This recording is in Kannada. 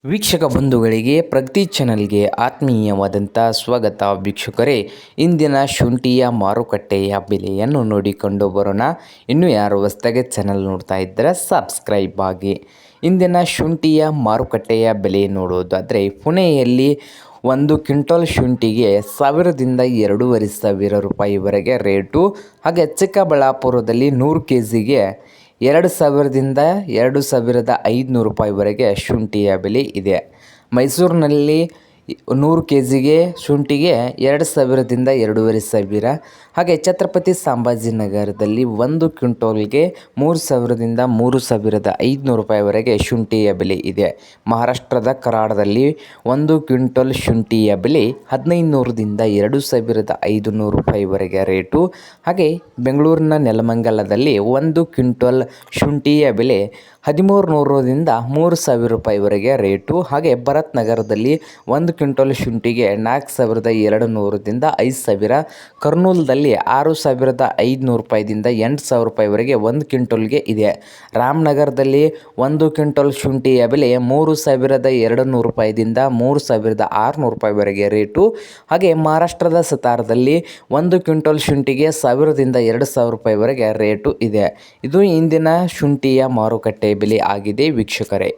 ವೀಕ್ಷಕ ಬಂಧುಗಳಿಗೆ ಪ್ರಗತಿ ಚಾನಲ್ಗೆ ಆತ್ಮೀಯವಾದಂಥ ಸ್ವಾಗತ. ವೀಕ್ಷಕರೇ, ಇಂದಿನ ಶುಂಠಿಯ ಮಾರುಕಟ್ಟೆಯ ಬೆಲೆಯನ್ನು ನೋಡಿಕೊಂಡು ಬರೋಣ. ಇನ್ನೂ ಯಾರು ಹೊಸದಾಗಿ ಚಾನಲ್ ನೋಡ್ತಾ ಇದ್ದರೆ ಸಬ್ಸ್ಕ್ರೈಬ್ ಆಗಿ. ಇಂದಿನ ಶುಂಠಿಯ ಮಾರುಕಟ್ಟೆಯ ಬೆಲೆ ನೋಡೋದಾದರೆ, ಪುಣೆಯಲ್ಲಿ 1 ಕ್ವಿಂಟಲ್ ಶುಂಠಿಗೆ 1000ದಿಂದ 2500 ರೂಪಾಯಿವರೆಗೆ ರೇಟು. ಹಾಗೆ ಚಿಕ್ಕಬಳ್ಳಾಪುರದಲ್ಲಿ 100 kgಗೆ 2000ದಿಂದ 2500 ರೂಪಾಯಿವರೆಗೆ ಶುಂಠಿಯ ಬೆಲೆ ಇದೆ. ಮೈಸೂರಿನಲ್ಲಿ 100 kgಗೆ ಶುಂಠಿಗೆ 2000ದಿಂದ 2500. ಹಾಗೆ ಛತ್ರಪತಿ ಸಂಭಾಜಿನಗರದಲ್ಲಿ 1 ಕ್ವಿಂಟಲ್ಗೆ 3000ದಿಂದ 3500 ರೂಪಾಯಿವರೆಗೆ ಶುಂಠಿಯ ಬೆಲೆ ಇದೆ. ಮಹಾರಾಷ್ಟ್ರದ ಕರಾಡದಲ್ಲಿ 1 ಕ್ವಿಂಟಲ್ ಶುಂಠಿಯ ಬೆಲೆ 1500ದಿಂದ 2500 ರೂಪಾಯಿವರೆಗೆ ರೇಟು. ಹಾಗೆ ಬೆಂಗಳೂರಿನ ನೆಲಮಂಗಲದಲ್ಲಿ 1 ಕ್ವಿಂಟಲ್ ಶುಂಠಿಯ ಬೆಲೆ 1300ರಿಂದ 3000 ರೂಪಾಯಿವರೆಗೆ ರೇಟು. ಹಾಗೆ ಭರತ್ ನಗರದಲ್ಲಿ 1 ಕ್ವಿಂಟಲ್ ಶುಂಠಿಗೆ 4200ದಿಂದ 5000. ಕರ್ನೂಲ್ದಲ್ಲಿ 6500 ರೂಪಾಯಿದಿಂದ 8000 ರೂಪಾಯಿವರೆಗೆ 1 ಕ್ವಿಂಟಲ್ಗೆ ಇದೆ. ರಾಮನಗರದಲ್ಲಿ 1 ಕ್ವಿಂಟಲ್ ಶುಂಠಿಯ ಬೆಲೆ 3200 ರೂಪಾಯಿದಿಂದ 3600 ರೂಪಾಯಿವರೆಗೆ ರೇಟು. ಹಾಗೆ ಮಹಾರಾಷ್ಟ್ರದ ಸತಾರದಲ್ಲಿ 1 ಕ್ವಿಂಟಲ್ ಶುಂಠಿಗೆ 1000ದಿಂದ 2000 ರೂಪಾಯಿವರೆಗೆ ರೇಟು ಇದೆ. ಇದು ಇಂದಿನ ಶುಂಠಿಯ ಮಾರುಕಟ್ಟೆ ಬೆಲೆ ಆಗಿದೆ ವೀಕ್ಷಕರೇ.